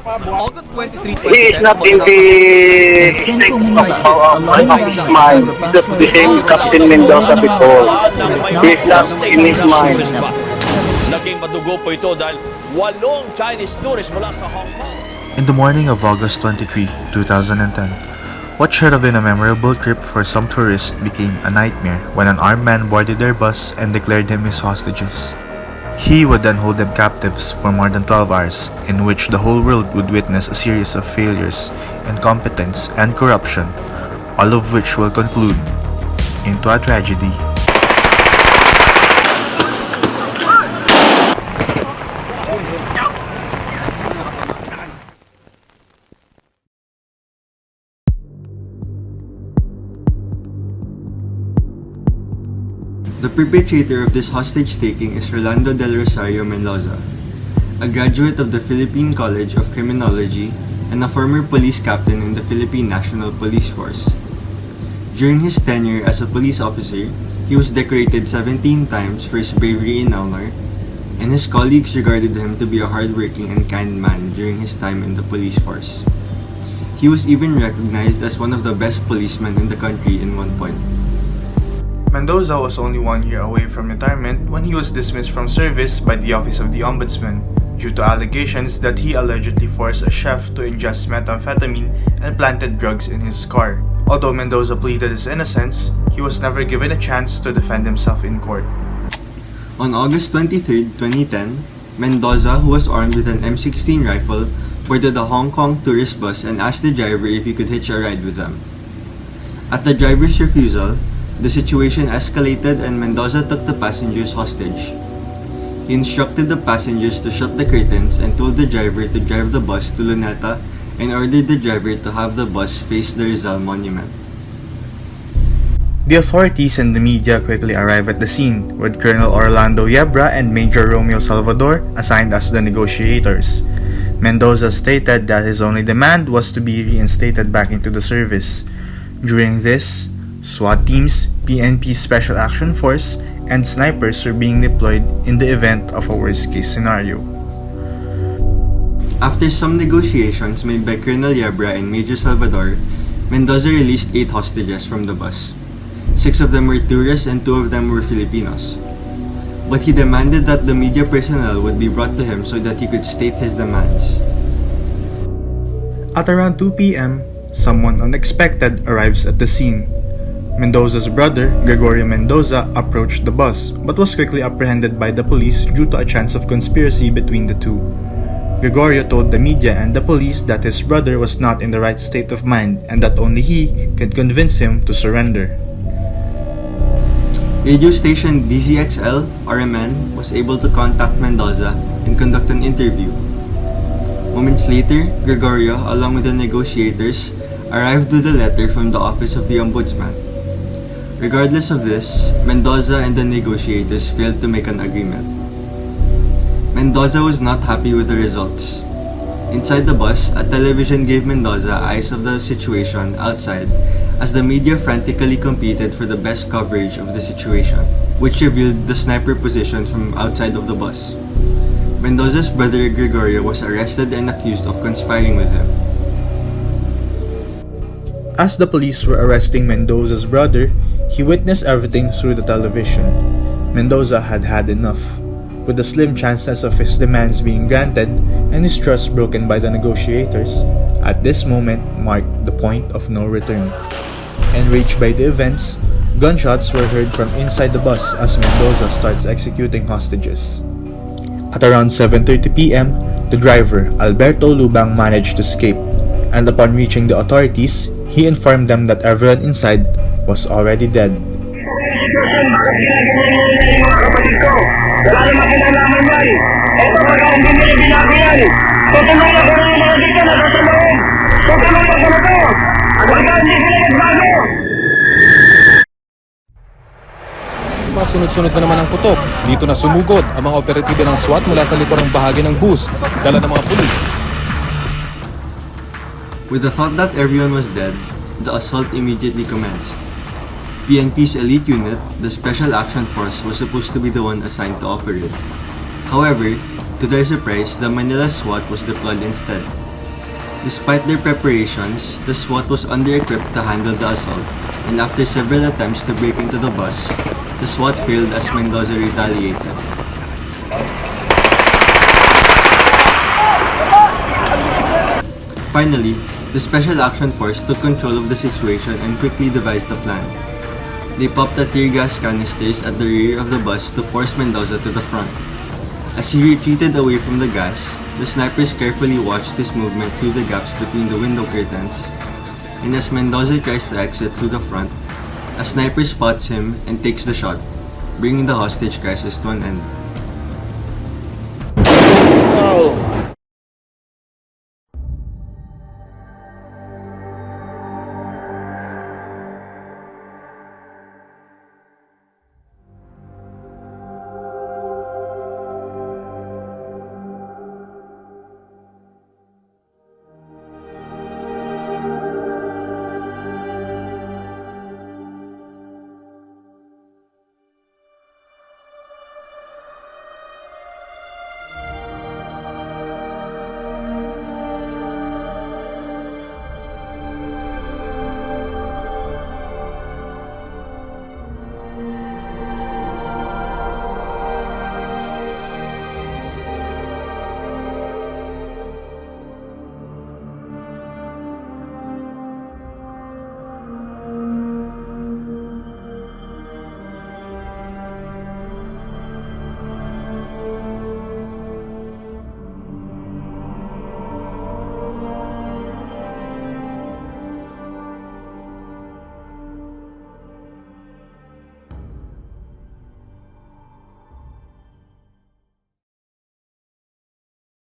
August 23, He is not in the state of his mind because the same Captain Mendoza before. He is not in his mind. Naging madugo po ito dahil 8 Chinese tourists mula sa Hong Kong. In the morning of August 23, 2010, what should have been a memorable trip for some tourists became a nightmare when an armed man boarded their bus and declared him his hostages. He would then hold them captives for more than 12 hours, in which the whole world would witness a series of failures, incompetence, and corruption, all of which will conclude into a tragedy. The perpetrator of this hostage-taking is Rolando del Rosario Mendoza, a graduate of the Philippine College of Criminology and a former police captain in the Philippine National Police Force. During his tenure as a police officer, he was decorated 17 times for his bravery and honor, and his colleagues regarded him to be a hardworking and kind man during his time in the police force. He was even recognized as one of the best policemen in the country in one point. Mendoza was only 1 year away from retirement when he was dismissed from service by the Office of the Ombudsman due to allegations that he allegedly forced a chef to ingest methamphetamine and planted drugs in his car. Although Mendoza pleaded his innocence, he was never given a chance to defend himself in court. On August 23, 2010, Mendoza, who was armed with an M16 rifle, boarded a Hong Kong tourist bus and asked the driver if he could hitch a ride with them. At the driver's refusal, the situation escalated and Mendoza took the passengers hostage. He instructed the passengers to shut the curtains and told the driver to drive the bus to Luneta and ordered the driver to have the bus face the Rizal Monument. The authorities and the media quickly arrive at the scene, with Colonel Orlando Yebra and Major Romeo Salvador assigned as the negotiators. Mendoza stated that his only demand was to be reinstated back into the service. During this, SWAT teams, PNP Special Action Force, and snipers were being deployed in the event of a worst-case scenario. After some negotiations made by Colonel Yebra and Major Salvador, Mendoza released 8 hostages from the bus. 6 of them were tourists and 2 of them were Filipinos. But he demanded that the media personnel would be brought to him so that he could state his demands. At around 2 p.m., someone unexpected arrives at the scene. Mendoza's brother, Gregorio Mendoza, approached the bus but was quickly apprehended by the police due to a chance of conspiracy between the two. Gregorio told the media and the police that his brother was not in the right state of mind and that only he could convince him to surrender. Radio station DZXL, RMN, was able to contact Mendoza and conduct an interview. Moments later, Gregorio, along with the negotiators, arrived with a letter from the Office of the Ombudsman. Regardless of this, Mendoza and the negotiators failed to make an agreement. Mendoza was not happy with the results. Inside the bus, a television gave Mendoza eyes of the situation outside as the media frantically competed for the best coverage of the situation, which revealed the sniper positions from outside of the bus. Mendoza's brother Gregorio was arrested and accused of conspiring with him. As the police were arresting Mendoza's brother, he witnessed everything through the television. Mendoza had had enough, with the slim chances of his demands being granted and his trust broken by the negotiators. At this moment marked the point of no return. Enraged by the events, gunshots were heard from inside the bus as Mendoza starts executing hostages. At around 7:30 p.m., the driver, Alberto Lubang, managed to escape, and upon reaching the authorities, he informed them that everyone inside was already dead. Sunod-sunod na naman ang putok. Dito na sumugod ang mga operatibo ng SWAT mula sa likurang bahagi ng bus, dala ng mga pulis. With the thought that everyone was dead, the assault immediately commenced. PNP's elite unit, the Special Action Force, was supposed to be the one assigned to operate. However, to their surprise, the Manila SWAT was deployed instead. Despite their preparations, the SWAT was under-equipped to handle the assault, and after several attempts to break into the bus, the SWAT failed as Mendoza retaliated. Finally, the Special Action Force took control of the situation and quickly devised a plan. They popped the tear gas canisters at the rear of the bus to force Mendoza to the front. As he retreated away from the gas, the snipers carefully watched his movement through the gaps between the window curtains. And as Mendoza tries to exit through the front, a sniper spots him and takes the shot, bringing the hostage crisis to an end.